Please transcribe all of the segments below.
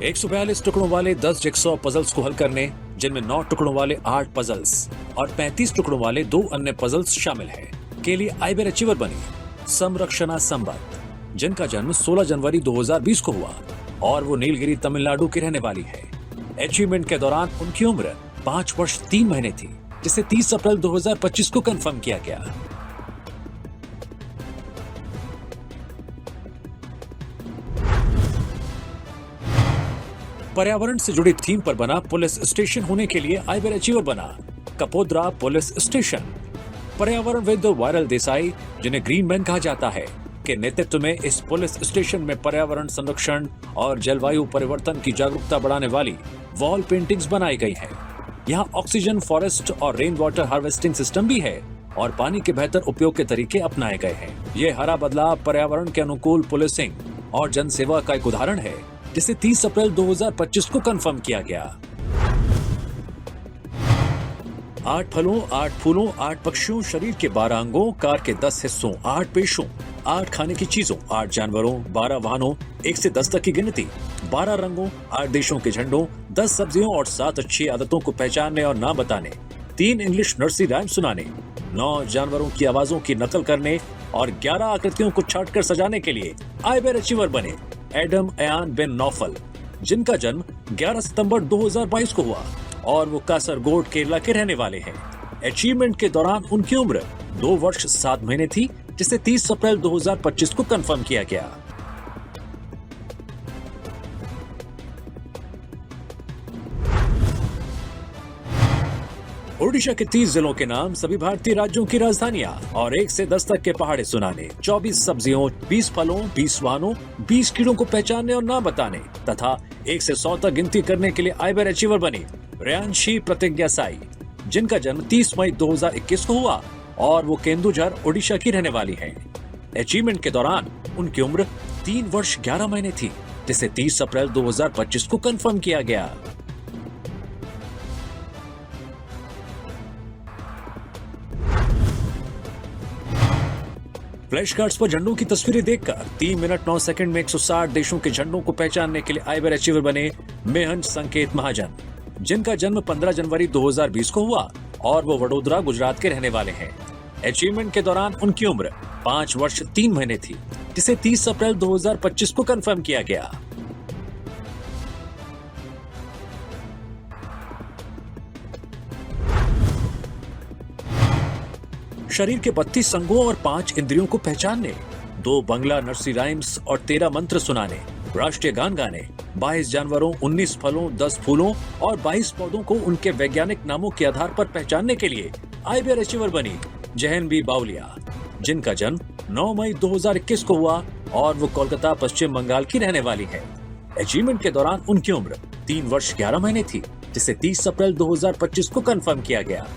142 टुकड़ों वाले 10 jigsaw puzzles को हल करने, जिनमें 9 टुकड़ों वाले 8 पजल्स और 35 टुकड़ों वाले 2 अन्य पजल्स शामिल हैं, के लिए आइबर अचीवर बनी संरक्षणा संबत, जिनका जन्म 16 जनवरी 2020 को हुआ और वो नीलगिरी तमिलनाडु की रहने वाली है। अचीवमेंट के दौरान उनकी उम्र 5 वर्ष 3 महीने थी, जिसे 30 अप्रैल 2025 को कंफर्म किया गया। पर्यावरण से जुड़ी थीम पर बना पुलिस स्टेशन होने के लिए आइबर अचीवर बना कपोद्रा पुलिस स्टेशन। पर्यावरणविद वायरल देसाई, जिन्हें ग्रीन मैन कहा जाता है, के नेतृत्व में इस पुलिस स्टेशन में पर्यावरण संरक्षण और जलवायु परिवर्तन की जागरूकता बढ़ाने वाली वॉल पेंटिंग्स बनाई गई हैं। यहाँ ऑक्सीजन फॉरेस्ट और रेन वाटर हार्वेस्टिंग सिस्टम भी है और पानी के बेहतर उपयोग के तरीके अपनाए गए हैं। ये हरा बदलाव पर्यावरण के अनुकूल पुलिसिंग और जनसेवा का एक उदाहरण है, जिसे 30 अप्रैल 2025 को कंफर्म किया गया। 8 फलों, 8 फूलों, 8 पक्षियों, शरीर के 12 अंगों, कार के 10 हिस्सों, 8 पेशों, 8 खाने की चीजों, 8 जानवरों, 12 वाहनों, 1 से 10 तक की गिनती, 12 रंगों, 8 देशों के झंडों, 10 सब्जियों और 7 अच्छी आदतों को पहचानने और ना बताने, 3 इंग्लिश नर्सरी राइम सुनाने, 9 जानवरों की आवाजों की नकल करने और 11 आकृतियों को छाट कर सजाने के लिए आइबर अचीवर बने एडम अयान बिन नौफल, जिनका जन्म 11 सितंबर 2022 को हुआ और वो कासरगोड केरला के रहने वाले हैं। अचीवमेंट के दौरान उनकी उम्र 2 वर्ष 7 महीने थी, जिसे 30 अप्रैल 2025 को कंफर्म किया गया। ओडिशा के 30 जिलों के नाम, सभी भारतीय राज्यों की राजधानियां और 1 से 10 तक के पहाड़े सुनाने, 24 सब्जियों, 20 फलों, 20 वाहनों, 20 कीड़ों को पहचानने और नाम बताने तथा 1 से 100 तक गिनती करने के लिए आइबर अचीवर बनी रेयांशी प्रतिज्ञा साई, जिनका जन्म 30 मई 2021 को हुआ और वो केंदुझर ओडिशा की रहने वाली हैं। अचीवमेंट के दौरान उनकी उम्र 3 वर्ष 11 महीने थी, जिसे 30 अप्रैल 2025 को कंफर्म किया गया। फ्लैश कार्ड्स पर झंडों की तस्वीरें देखकर 3 मिनट 9 सेकंड में 160 देशों के झंडों को पहचानने के लिए आइबर अचीवर बने मेहन संकेत महाजन, जिनका जन्म 15 जनवरी 2020 को हुआ और वो वडोदरा गुजरात के रहने वाले हैं। अचीवमेंट के दौरान उनकी उम्र 5 वर्ष 3 महीने थी, जिसे 30 अप्रैल 2025 को कंफर्म किया गया। शरीर के 32 अंगों और 5 इंद्रियों को पहचानने, 2 बंगला नर्सरी राइम्स और 13 मंत्र सुनाने, राष्ट्रीय गान गाने, 22 जानवरों, 19 फलों, 10 फूलों और 22 पौधों को उनके वैज्ञानिक नामों के आधार पर पहचानने के लिए आइबर अचीवर बनी जहन बी बावलिया, जिनका जन्म 9 मई 2021 को हुआ और वो कोलकाता पश्चिम बंगाल की रहने वाली है। अचीवमेंट के दौरान उनकी उम्र 3 वर्ष 11 महीने थी, जिसे 30 अप्रैल 2025 को कंफर्म किया गया।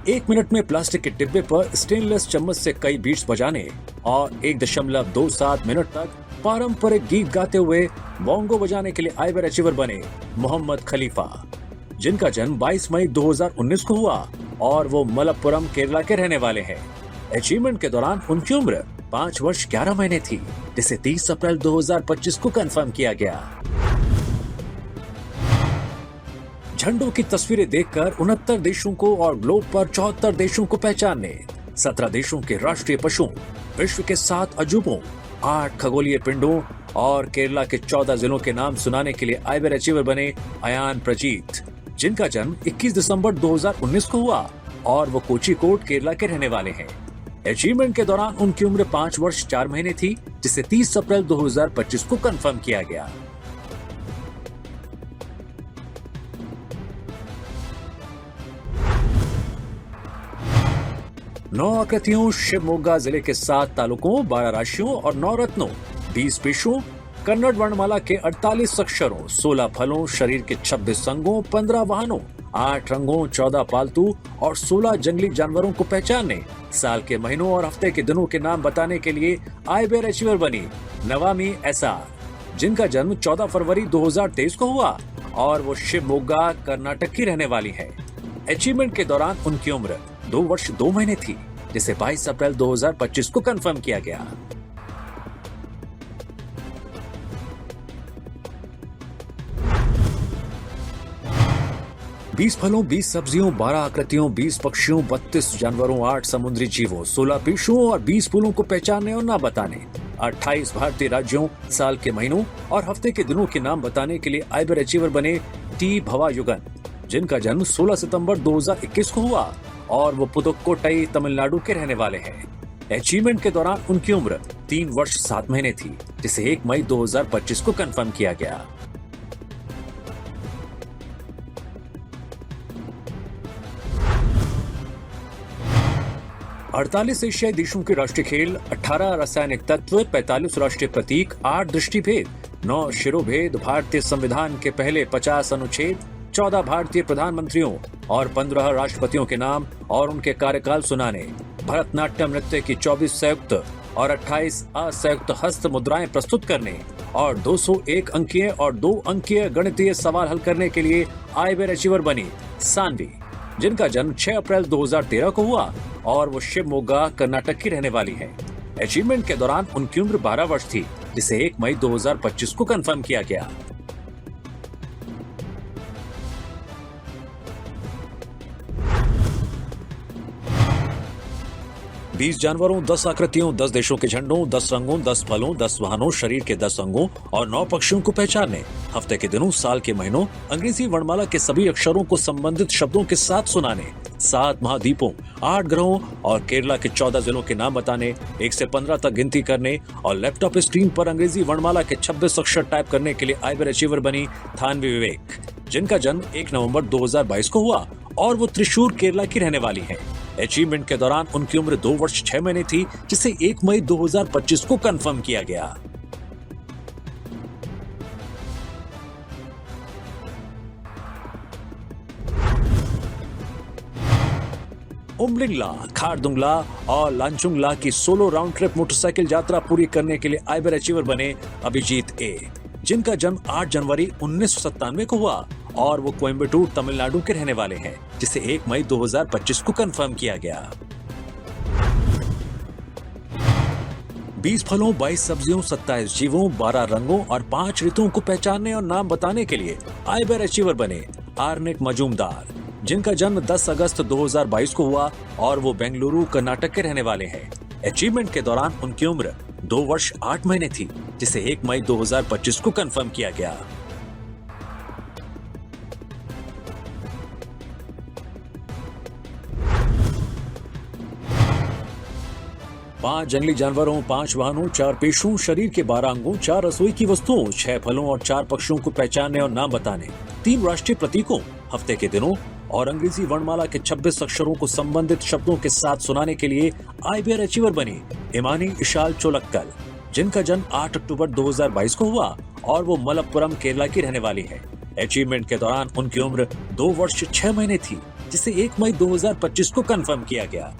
एक मिनट में प्लास्टिक के डिब्बे पर स्टेनलेस चम्मच से कई बीट्स बजाने और 1.27 मिनट तक पारंपरिक गीत गाते हुए बोंगो बजाने के लिए आइबर अचीवर बने मोहम्मद खलीफा, जिनका जन्म 22 मई 2019 को हुआ और वो मलप्पुरम केरला के रहने वाले हैं। अचीवमेंट के दौरान उनकी उम्र 5 वर्ष 11 महीने थी, जिसे 30 अप्रैल 2025 को कंफर्म किया गया। झंडों की तस्वीरें देखकर 69 देशों को और ग्लोब पर 74 देशों को पहचानने, 17 देशों के राष्ट्रीय पशुओं, विश्व के 7 अजूबों, 8 खगोलीय पिंडों और केरला के 14 जिलों के नाम सुनाने के लिए आइबर अचीवर बने अयान प्रजीत, जिनका जन्म 21 दिसंबर 2019 को हुआ और वो कोचीकोड केरला के रहने वाले हैं। अचीवमेंट के दौरान उनकी उम्र 5 वर्ष 4 महीने थी, जिसे 30 अप्रैल 2025 को कंफर्म किया गया। नौ आकृतियों, शिवमोगा जिले के 7 तालुकों, 12 राशियों और 9 रत्नों, 20 पेशों, कन्नड़ वर्णमाला के 48 अक्षरों, 16 फलों, शरीर के 26 अंगों, 15 वाहनों, 8 रंगों, 14 पालतू और 16 जंगली जानवरों को पहचानने, साल के महीनों और हफ्ते के दिनों के नाम बताने के लिए आइबर अचीवर बनी नवामी एसआर, जिनका जन्म 14 फरवरी 2023 को हुआ और वो शिवमोगा कर्नाटक की रहने वाली है। अचीवमेंट के दौरान उनकी उम्र 2 वर्ष 2 महीने थी, जिसे 22 अप्रैल 2025 को कंफर्म किया गया। बीस फलों, 20 सब्जियों, 12 आकृतियों, 20 पक्षियों, 32 जानवरों, 8 समुद्री जीवों, 16 पेशों और 20 फूलों को पहचानने और नाम बताने, 28 भारतीय राज्यों, साल के महीनों और हफ्ते के दिनों के नाम बताने के लिए आइबर अचीवर बने टी भवायुगन, जिनका जन्म 16 सितंबर 2021 को हुआ और वो पुदुक्कोट्टई, तमिलनाडु के रहने वाले हैं। अचीवमेंट के दौरान उनकी उम्र 3 वर्ष 7 महीने थी, जिसे 1 मई 2025 को कंफर्म किया गया। 48 एशियाई देशों के राष्ट्रीय खेल, 18 रासायनिक तत्व, 45 राष्ट्रीय प्रतीक, 8 दृष्टिभेद, 9 शिरोभेद, भारतीय संविधान के पहले 50 अनुच्छेद, 14 भारतीय प्रधानमंत्रियों और 15 राष्ट्रपतियों के नाम और उनके कार्यकाल सुनाने, भरतनाट्यम नृत्य की 24 संयुक्त और 28 असंयुक्त हस्त मुद्राएं प्रस्तुत करने और 201 अंकीय और 2 अंकीय गणितीय सवाल हल करने के लिए आइबर अचीवर बनी सान्वी, जिनका जन्म 6 अप्रैल 2013 को हुआ और वो शिवमोगा, कर्नाटक की रहने वाली है। अचीवमेंट के दौरान उनकी उम्र 12 वर्ष थी, जिसे 1 मई 2025 को कंफर्म किया गया। बीस जानवरों, 10 आकृतियों, 10 देशों के झंडों, 10 रंगों, 10 फलों, 10 वाहनों, शरीर के 10 अंगों और 9 पक्षियों को पहचानने, हफ्ते के दिनों, साल के महीनों, अंग्रेजी वर्णमाला के सभी अक्षरों को संबंधित शब्दों के साथ सुनाने, 7 महाद्वीपों, 8 ग्रहों और केरला के 14 जिलों के नाम बताने, 1 से 15 तक गिनती करने और लैपटॉप स्क्रीन पर अंग्रेजी वर्णमाला के 26 अक्षर टाइप करने के लिए आइबर अचीवर बनी थानवी विवेक, जिनका जन्म 1 नवंबर 2022 को हुआ और वो त्रिशूर, केरला की रहने वाली है। अचीवमेंट के दौरान उनकी उम्र 2 वर्ष 6 महीने थी, जिसे 1 मई 2025 को कंफर्म किया गया। उमलिंगला, खारदुंगला और लांचुंगला की सोलो राउंड ट्रिप मोटरसाइकिल यात्रा पूरी करने के लिए आइबर अचीवर बने अभिजीत ए, जिनका जन्म 8 जनवरी 1997 को हुआ और वो कोयम्बटूर, तमिलनाडु के रहने वाले हैं, जिसे 1 मई 2025 को कंफर्म किया गया। 20 फलों, 22 सब्जियों, 27 जीवों, 12 रंगों और 5 ऋतुओं को पहचानने और नाम बताने के लिए आइबर अचीवर बने आर्निक मजूमदार, जिनका जन्म 10 अगस्त 2022 को हुआ और वो बेंगलुरु, कर्नाटक के रहने वाले हैं। अचीवमेंट के दौरान उनकी उम्र 2 वर्ष 8 महीने थी, जिसे 1 मई 2025 को कंफर्म किया गया। पांच जंगली जानवरों, 5 वाहनों, 4 पेशों, शरीर के 12 अंगों, 4 रसोई की वस्तुओं, 6 फलों और 4 पक्षियों को पहचानने और नाम बताने, 3 राष्ट्रीय प्रतीकों, हफ्ते के दिनों और अंग्रेजी वर्णमाला के 26 अक्षरों को संबंधित शब्दों के साथ सुनाने के लिए आइबर अचीवर बनी इमानी इशाल चोलक्कल, जिनका जन्म 8 अक्टूबर 2022 को हुआ और वो मलप्पुरम, केरला की रहने वाली है। अचीवमेंट के दौरान उनकी उम्र 2 वर्ष 6 महीने थी, जिसे 1 मई 2025 को कंफर्म किया गया।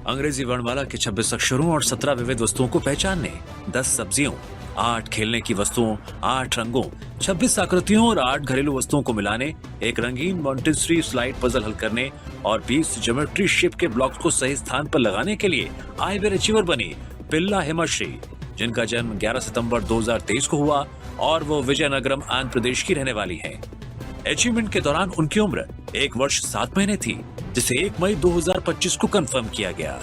अंग्रेजी वर्णमाला के 26 अक्षरों और 17 विविध वस्तुओं को पहचानने, 10 सब्जियों, 8 खेलने की वस्तुओं, 8 रंगों, 26 आकृतियों और 8 घरेलू वस्तुओं को मिलाने, एक रंगीन मॉन्टेसरी स्लाइड पजल हल करने और 20 ज्योमेट्री शेप के ब्लॉक्स को सही स्थान पर लगाने के लिए आइबर अचीवर बनी पिल्ला हेमाश्री, जिनका जन्म 11 सितंबर 2023 को हुआ और वो विजयनगरम, आंध्र प्रदेश की रहने वाली है। अचीवमेंट के दौरान उनकी उम्र 1 वर्ष 7 महीने थी, जिसे 1 मई 2025 को कंफर्म किया गया।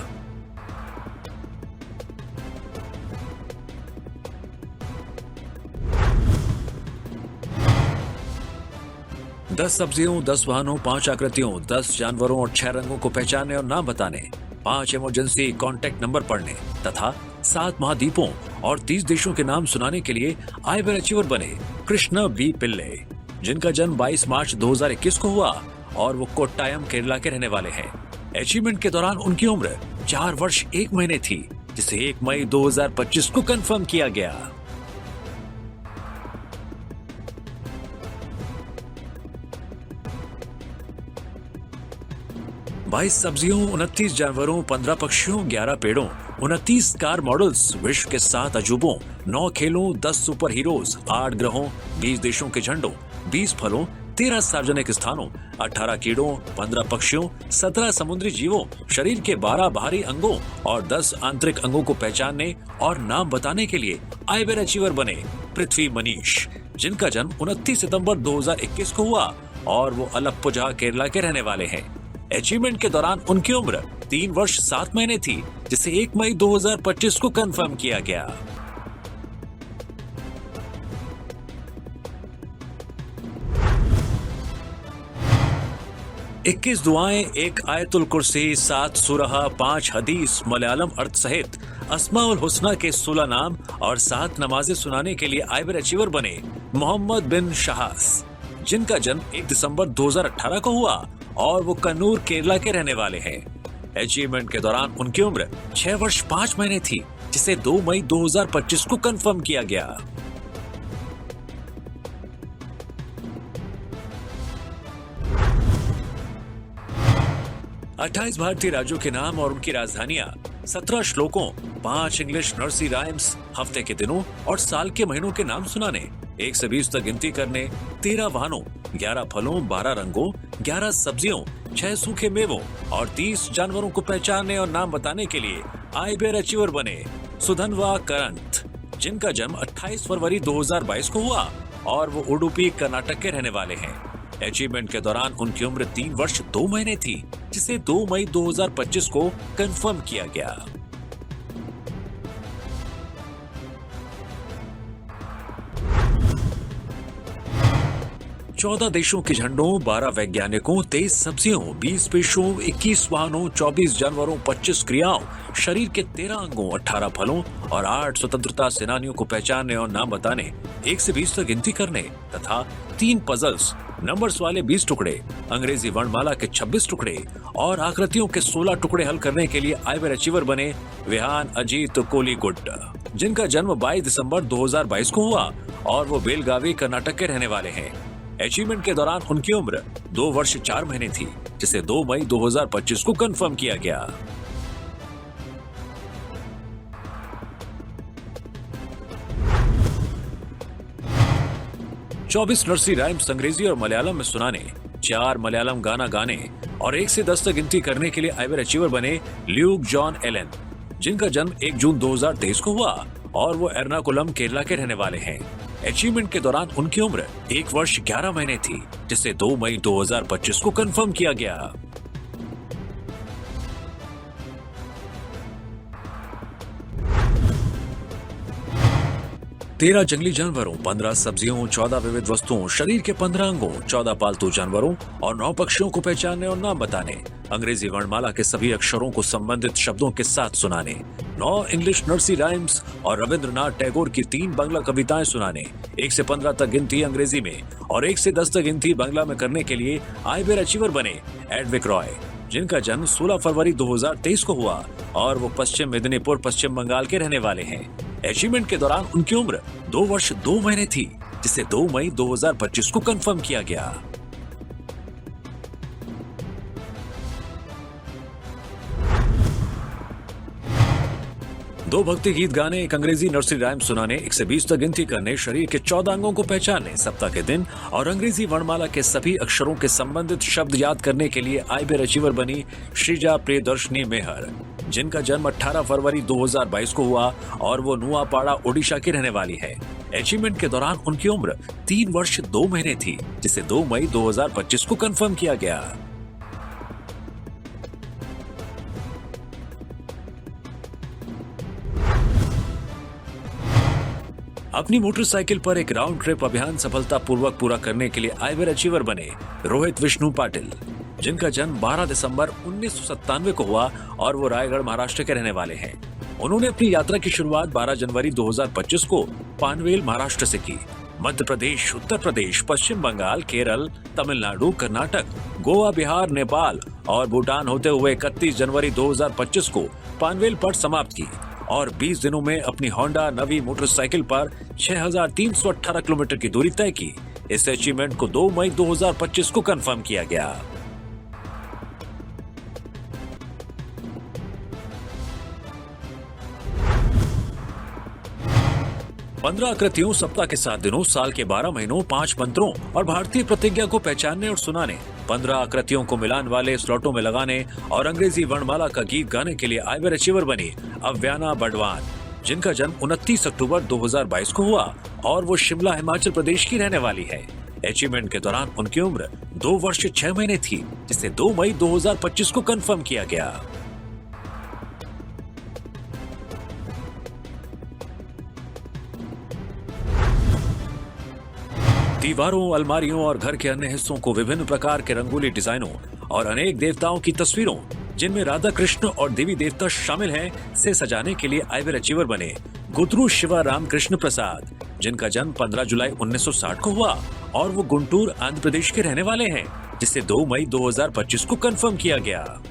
दस सब्जियों, 10 वाहनों, 5 आकृतियों, 10 जानवरों और 6 रंगों को पहचानने और नाम बताने, 5 इमरजेंसी कॉन्टैक्ट नंबर पढ़ने तथा 7 महाद्वीपों और 30 देशों के नाम सुनाने के लिए आइबर अचीवर बने कृष्ण बी पिल्ले, जिनका जन्म 22 मार्च 2021 को हुआ और वो कोट्टायम, केरला के रहने वाले हैं। अचीवमेंट के दौरान उनकी उम्र 4 वर्ष 1 महीने थी, जिसे 1 मई 2025 को कंफर्म किया गया। बाईस सब्जियों, 29 जानवरों, 15 पक्षियों, 11 पेड़ों, 29 कार मॉडल्स, विश्व के 7 अजूबों, 9 खेलों, 10 सुपर हीरोज, 8 ग्रहों, 20 देशों के झंडों, 20 फलों, 13 सार्वजनिक स्थानों, 18 कीड़ों, 15 पक्षियों, 17 समुद्री जीवों, शरीर के 12 बाहरी अंगों और 10 आंतरिक अंगों को पहचानने और नाम बताने के लिए आइबर अचीवर बने पृथ्वी मनीष, जिनका जन्म 29 सितंबर 2021 को हुआ और वो अलप्पुझा केरला के रहने वाले हैं। अचीवमेंट के दौरान उनकी उम्र 3 वर्ष 7 महीने थी, जिसे 1 मई 2025 को कंफर्म किया गया। इक्कीस दुआएं, 1 आयतुल कुर्सी, 7 सूरह, 5 हदीस मलयालम अर्थ सहित अस्माउल हुस्ना के 16 नाम और 7 नमाजें सुनाने के लिए आइबर अचीवर बने मोहम्मद बिन शहास, जिनका जन्म 1 दिसंबर 2018 को हुआ और वो कन्नूर केरला के रहने वाले हैं। अचीवमेंट के दौरान उनकी उम्र 6 वर्ष 5 महीने थी, जिसे 2 मई 2025 को कंफर्म किया गया। अट्ठाईस भारतीय राज्यों के नाम और उनकी राजधानियां, 17 श्लोकों, 5 इंग्लिश नर्सरी राइम्स, हफ्ते के दिनों और साल के महीनों के नाम सुनाने, 1 से 20 तक गिनती करने, 13 वाहनों, 11 फलों, 12 रंगों, 11 सब्जियों, 6 सूखे मेवों और 30 जानवरों को पहचानने और नाम बताने के लिए आइबर अचीवर बने सुधनवा करंत, जिनका जन्म 28 फरवरी 2022 को हुआ और वो उडुपी कर्नाटक के रहने वाले हैं। अचीवमेंट के दौरान उनकी उम्र 3 वर्ष 2 महीने थी, जिसे 2 मई 2025 को कंफर्म किया गया। चौदह देशों के झंडों, 12 वैज्ञानिकों, 23 सब्जियों, 20 पेशों, 21 वाहनों, 24 जानवरों, 25 क्रियाओं, शरीर के 13 अंगों, 18 फलों और 8 स्वतंत्रता सेनानियों को पहचानने और नाम बताने, 1 से 20 तक गिनती करने तथा 3 पजल्स, नंबर्स वाले 20 टुकड़े, अंग्रेजी वर्णमाला के 26 टुकड़े और आकृतियों के 16 टुकड़े हल करने के लिए आइबर अचीवर बने विहान अजीत कोलीगुड, जिनका जन्म 22 दिसंबर 2022 को हुआ और वो बेलगावी कर्नाटक के रहने वाले हैं। अचीवमेंट के दौरान उनकी उम्र 2 वर्ष 4 महीने थी, जिसे 2 मई 2025 को कंफर्म किया गया। चौबीस नर्सरी राइम्स अंग्रेजी और मलयालम में सुनाने, 4 मलयालम गाना गाने और 1 से 10 तक गिनती करने के लिए आइबर अचीवर बने ल्यूक जॉन एलन, जिनका जन्म 1 जून 2023 को हुआ और वो एर्नाकुलम केरला के रहने वाले हैं। अचीवमेंट के दौरान उनकी उम्र 1 वर्ष 11 महीने थी, जिसे 2 मई 2025 को कंफर्म किया गया। तेरह जंगली जानवरों, 15 सब्जियों, 14 विविध वस्तुओं, शरीर के 15 अंगों, 14 पालतू जानवरों और 9 पक्षियों को पहचानने और नाम बताने, अंग्रेजी वर्णमाला के सभी अक्षरों को संबंधित शब्दों के साथ सुनाने, 9 इंग्लिश नर्सरी राइम्स और रविंद्रनाथ टैगोर की 3 बांग्ला कविताएं सुनाने, 1 से 15 तक गिनती अंग्रेजी में और 1 से 10 तक गिनती बांग्ला में करने के लिए आइबर अचीवर बने एडविक रॉय, जिनका जन्म 16 फरवरी 2023 को हुआ और वो पश्चिम मेदिनीपुर, पश्चिम बंगाल के रहने वाले हैं। अचीवमेंट के दौरान उनकी उम्र 2 वर्ष 2 महीने थी, जिसे 2 मई 2025 को कंफर्म किया गया। दो भक्ति गीत गाने, एक अंग्रेजी नर्सरी राइम सुनाने, 1 से 20 तक गिनती करने, शरीर के 14 अंगों को पहचानने, सप्ताह के दिन और अंग्रेजी वर्णमाला के सभी अक्षरों के संबंधित शब्द याद करने के लिए आइबर अचीवर बनी श्रीजा प्रियदर्शनी मेहर, जिनका जन्म 18 फरवरी 2022 को हुआ और वो नुआपाड़ा ओडिशा की रहने वाली है। अचीवमेंट के दौरान उनकी उम्र 3 वर्ष 2 महीने थी, जिसे 2 मई 2025 को कंफर्म किया गया। अपनी मोटरसाइकिल पर एक राउंड ट्रिप अभियान सफलतापूर्वक पूरा करने के लिए आइबर अचीवर बने रोहित विष्णु पाटिल, जिनका जन्म 12 दिसंबर 1997 को हुआ और वो रायगढ़, महाराष्ट्र के रहने वाले हैं। उन्होंने अपनी यात्रा की शुरुआत 12 जनवरी 2025 को पानवेल, महाराष्ट्र से की। मध्य प्रदेश, उत्तर प्रदेश, पश्चिम बंगाल, केरल, तमिलनाडु, कर्नाटक, गोवा, बिहार, नेपाल और भूटान होते हुए 31 जनवरी 2025 को पानवेल पर समाप्त की और 20 दिनों में अपनी होंडा नवी मोटरसाइकिल पर 6318 किलोमीटर की दूरी तय की। इस अचीवमेंट को 2 मई 2025 को कंफर्म किया गया। 15 आकृतियों, सप्ताह के 7 दिनों, साल के 12 महीनों, 5 मंत्रों और भारतीय प्रतिज्ञा को पहचानने और सुनाने, 15 आकृतियों को मिलान वाले स्लॉटों में लगाने और अंग्रेजी वर्णमाला का गीत गाने के लिए आइवर अचीवर बनी अव्याना बड़वान, जिनका जन्म 29 अक्टूबर 2022 को हुआ और वो शिमला, हिमाचल प्रदेश की रहने वाली है। अचीवमेंट के दौरान उनकी उम्र 2 वर्ष 6 महीने थी, जिसे 2 मई 2025 को कंफर्म किया गया। दीवारों, अलमारियों और घर के अन्य हिस्सों को विभिन्न प्रकार के रंगोली डिजाइनों और अनेक देवताओं की तस्वीरों, जिनमें राधा कृष्ण और देवी देवता शामिल हैं, से सजाने के लिए आइवर अचीवर बने गुद्रू शिवा राम कृष्ण प्रसाद, जिनका जन्म 15 जुलाई 1960 को हुआ और वो गुंटूर, आंध्र प्रदेश के रहने वाले हैं, जिसे 2 मई 2025 को कंफर्म किया गया।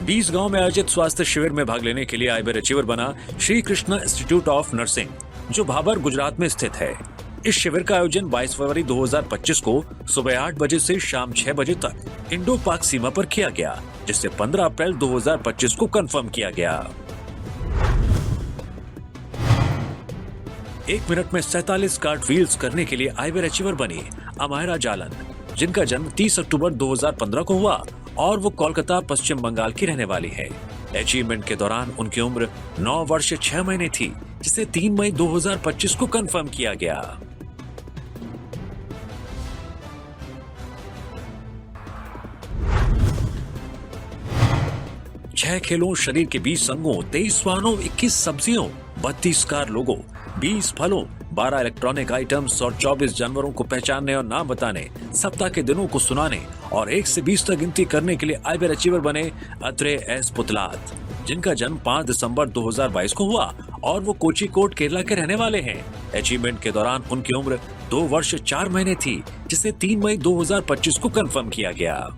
बीस गांव में आयोजित स्वास्थ्य शिविर में भाग लेने के लिए आइवर अचीवर बना Shri Krishna institute of nursing, जो भाबर, गुजरात में स्थित है। इस शिविर का आयोजन 22 फरवरी 2025 को सुबह 8 बजे से शाम 6 बजे तक इंडो पाक सीमा पर किया गया, जिससे 15 अप्रैल 2025 को कंफर्म किया गया। 1 मिनट में 47 कार्ट व्हील्स करने के लिए आइवर अचीवर बनी अमायरा जालन, जिनका जन्म 30 अक्टूबर 2015 को हुआ और वो कोलकाता, पश्चिम बंगाल की रहने वाली है। अचीवमेंट के दौरान उनकी उम्र 9 वर्ष 6 महीने थी, जिसे 3 मई 2025 को कंफर्म किया गया। छह खेलों, शरीर के 20 अंगों, 23 वाहनों, 21 सब्जियों, 32 कार लोगों, 20 फलों, 12 इलेक्ट्रॉनिक आइटम्स और 24 जानवरों को पहचानने और नाम बताने, सप्ताह के दिनों को सुनाने और 1 से 20 तक गिनती करने के लिए आइवर अचीवर बने अत्रे एस पुतलात, जिनका जन्म 5 दिसंबर 2022 को हुआ और वो कोचिकोड, केरला के रहने वाले हैं। अचीवमेंट के दौरान उनकी उम्र 2 वर्ष 4 महीने थी, जिसे 3 मई 2025 को कंफर्म किया गया।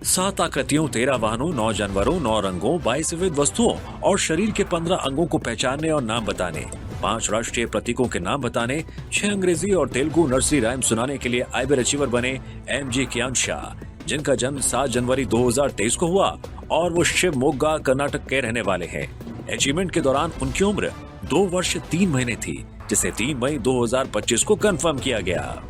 सात आकृतियों, 13 वाहनों, 9 जानवरों, 9 रंगों, 22 विविध वस्तुओं और शरीर के 15 अंगों को पहचानने और नाम बताने, 5 राष्ट्रीय प्रतीकों के नाम बताने, 6 अंग्रेजी और तेलुगु नर्सरी राइम सुनाने के लिए आइवर अचीवर बने MG कियान शाह, जिनका जन्म 7 जनवरी 2023 को हुआ और वो शिवमोग्गा, कर्नाटक के रहने वाले हैं। अचीवमेंट के दौरान उनकी उम्र 2 वर्ष 3 महीने थी, जिसे 3 मई 2025 को कंफर्म किया गया।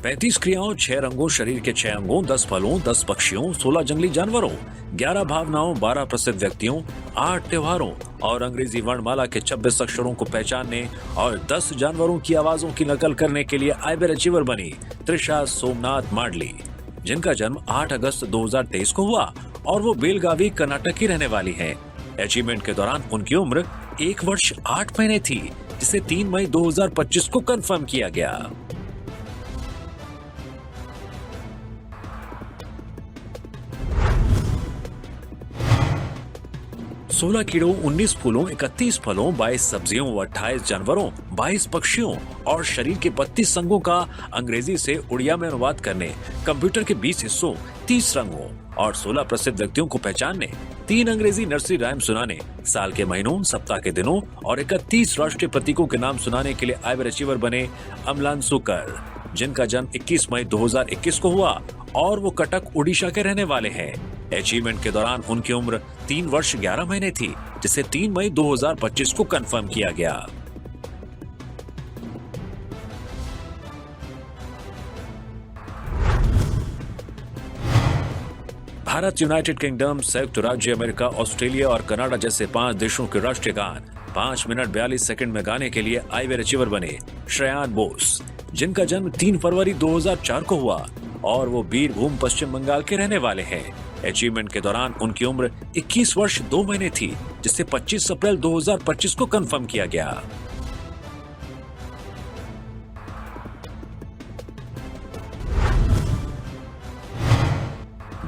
पैंतीस क्रियाओं, 6 रंगों, शरीर के 6 अंगों, 10 फलों, 10 पक्षियों, 16 जंगली जानवरों, 11 भावनाओं, 12 प्रसिद्ध व्यक्तियों, 8 त्योहारों और अंग्रेजी वर्णमाला के 26 अक्षरों को पहचानने और 10 जानवरों की आवाजों की नकल करने के लिए आइवर अचीवर बनी त्रिशा सोमनाथ माडली, जिनका जन्म 8 अगस्त 2023 को हुआ और वो बेलगावी, कर्नाटक की रहने वाली हैं। अचीवमेंट के दौरान उनकी उम्र 1 वर्ष 8 महीने थी, जिसे 3 मई 2025 को कंफर्म किया गया। 16 कीड़ों, 19 फूलों, 31 फलों, 22 सब्जियों, 28 जानवरों, 22 पक्षियों और शरीर के 32 अंगों का अंग्रेजी से उड़िया में अनुवाद करने, कंप्यूटर के 20 हिस्सों, 30 रंगों और 16 प्रसिद्ध व्यक्तियों को पहचानने, 3 अंग्रेजी नर्सरी राइम सुनाने, साल के महीनों, सप्ताह के दिनों और 31 राष्ट्रीय प्रतीकों के नाम सुनाने के लिए आइवर अचीवर बने अमलान सुकर, जिनका जन्म 21 मई 2021 को हुआ और वो कटक, उड़ीसा के रहने वाले हैं। अचीवमेंट के दौरान उनकी उम्र 3 वर्ष 11 महीने थी, जिसे 3 मई 2025 को कंफर्म किया गया। भारत, यूनाइटेड किंगडम, संयुक्त राज्य अमेरिका, ऑस्ट्रेलिया और कनाडा जैसे 5 देशों के राष्ट्रीय गान 5 मिनट 42 सेकंड में गाने के लिए आइवर अचीवर बने श्रेयान बोस, जिनका जन्म 3 फरवरी 2004 को हुआ और वो बीरभूम, पश्चिम बंगाल के रहने वाले हैं। अचीवमेंट के दौरान उनकी उम्र 21 वर्ष 2 महीने थी, जिसे 25 अप्रैल 2025 को कंफर्म किया गया।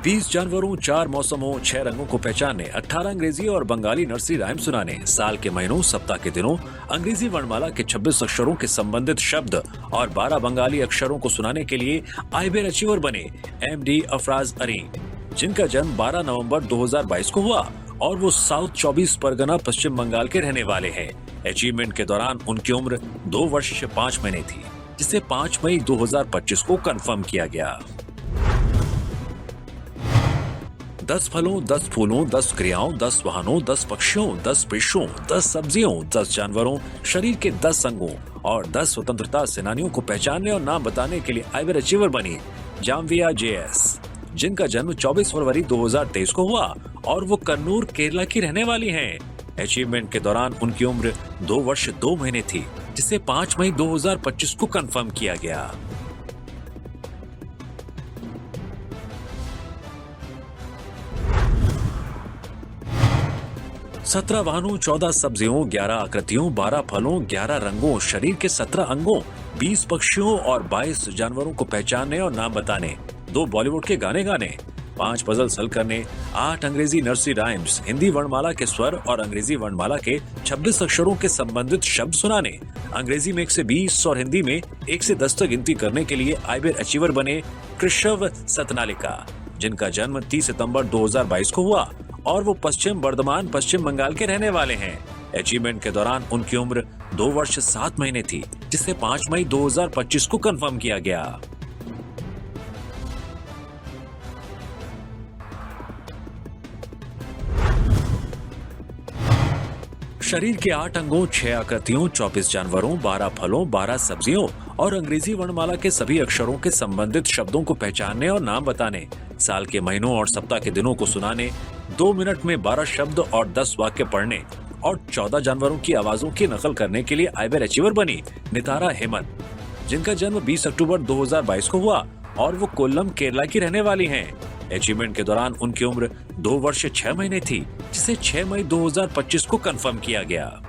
20 जानवरों, 4 मौसमों, 6 रंगों को पहचानने, 18 अंग्रेजी और बंगाली नर्सरी राइम सुनाने, साल के महीनों, सप्ताह के दिनों, अंग्रेजी वर्णमाला के 26 अक्षरों के संबंधित शब्द और 12 बंगाली अक्षरों को सुनाने के लिए आईबीआर अचीवर बने एमडी अफराज अरीन, जिनका जन्म 12 नवंबर 2022 को हुआ और वो साउथ 24 परगना पश्चिम बंगाल के रहने वाले हैं। अचीवमेंट के दौरान उनकी उम्र 2 वर्ष 5 महीने थी, जिसे 5 मई 2025 को कंफर्म किया गया। 10 फलों, 10 फूलों, 10 क्रियाओं, 10 वाहनों, 10 पक्षियों, 10 पेशों, 10 सब्जियों, 10 जानवरों, शरीर के 10 अंगों और 10 स्वतंत्रता सेनानियों को पहचानने और नाम बताने के लिए आईबीआर अचीवर बनी जाम्विया जेएस, जिनका जन्म 24 फरवरी 2023 को हुआ और वो कन्नूर, केरला की रहने वाली हैं। अचीवमेंट के दौरान उनकी उम्र 2 वर्ष 2 महीने थी, जिसे 5 मई 2025 को कंफर्म किया गया। सत्रह वाहनों, 14 सब्जियों, 11 आकृतियों, 12 फलों, 11 रंगों, शरीर के 17 अंगों, 20 पक्षियों और 22 जानवरों को पहचानने और नाम बताने, 2 बॉलीवुड के गाने गाने, 5 पजल्स हल करने, 8 अंग्रेजी नर्सरी राइम्स, हिंदी वर्णमाला के स्वर और अंग्रेजी वर्णमाला के 26 अक्षरों के संबंधित शब्द सुनाने, अंग्रेजी में 1 से 20 और हिंदी में 1 से 10 तक गिनती करने के लिए आईबीआर अचीवर बने कृषव सतनालिका, जिनका जन्म 30 सितंबर 2022 को हुआ और वो पश्चिम बर्धमान, पश्चिम बंगाल के रहने वाले हैं। अचीवमेंट के दौरान उनकी उम्र 2 वर्ष 7 महीने थी, जिसे 5 मई 2025 को कंफर्म किया गया। शरीर के 8 अंगों, 6 आकृतियों, 24 जानवरों, 12 फलों, 12 सब्जियों और अंग्रेजी वर्णमाला के सभी अक्षरों के संबंधित शब्दों को पहचानने और नाम बताने, साल के महीनों और सप्ताह के दिनों को सुनाने, 2 मिनट में 12 शब्द और 10 वाक्य पढ़ने और 14 जानवरों की आवाजों की नकल करने के लिए आईबीआर अचीवर बनी नितारा हेमंत, जिनका जन्म 20 अक्टूबर 2022 को हुआ और वो कोल्लम, केरला की रहने वाली हैं। अचीवमेंट के दौरान उनकी उम्र 2 वर्ष 6 महीने थी, जिसे 6 मई 2025 को कंफर्म किया गया।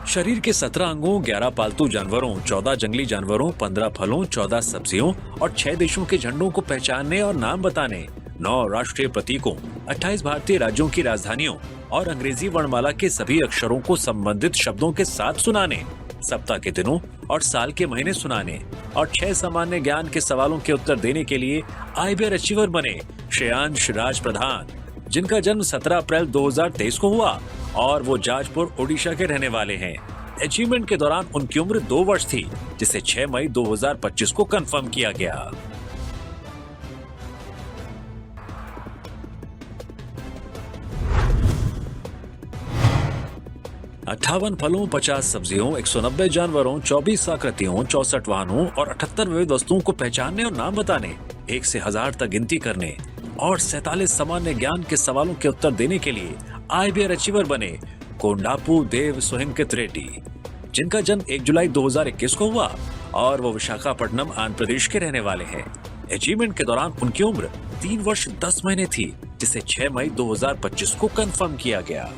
शरीर के 17 अंगों, 11 पालतू जानवरों, 14 जंगली जानवरों, 15 फलों, 14 सब्जियों और 6 देशों के झंडों को पहचानने और नाम बताने, 9 राष्ट्रीय प्रतीकों, 28 भारतीय राज्यों की राजधानियों और अंग्रेजी वर्णमाला के सभी अक्षरों को संबंधित शब्दों के साथ सुनाने, सप्ताह के दिनों और साल के महीने सुनाने और 6 सामान्य ज्ञान के सवालों के उत्तर देने के लिए आईबीआर अचीवर बने श्रेयांश राज प्रधान, जिनका जन्म 17 अप्रैल 2023 को हुआ और वो जाजपुर, ओडिशा के रहने वाले हैं। अचीवमेंट के दौरान उनकी उम्र 2 वर्ष थी, जिसे 6 मई 2025 को कंफर्म किया गया। 58 फलों, 50 सब्जियों, 190 जानवरों, 24 आकृतियों, 64 वाहनों और 78 विविध वस्तुओं को पहचानने और नाम बताने, 1 से 1000 तक गिनती करने और 47 सामान्य ज्ञान के सवालों के उत्तर देने के लिए आईबीआर अचीवर बने कोंडापू देव सोहिंकित रेड्डी, जिनका जन्म 1 जुलाई 2021 को हुआ और वो विशाखापट्टनम, आंध्र प्रदेश के रहने वाले हैं। अचीवमेंट के दौरान उनकी उम्र 3 वर्ष 10 महीने थी, जिसे 6 मई 2025 को कंफर्म किया गया।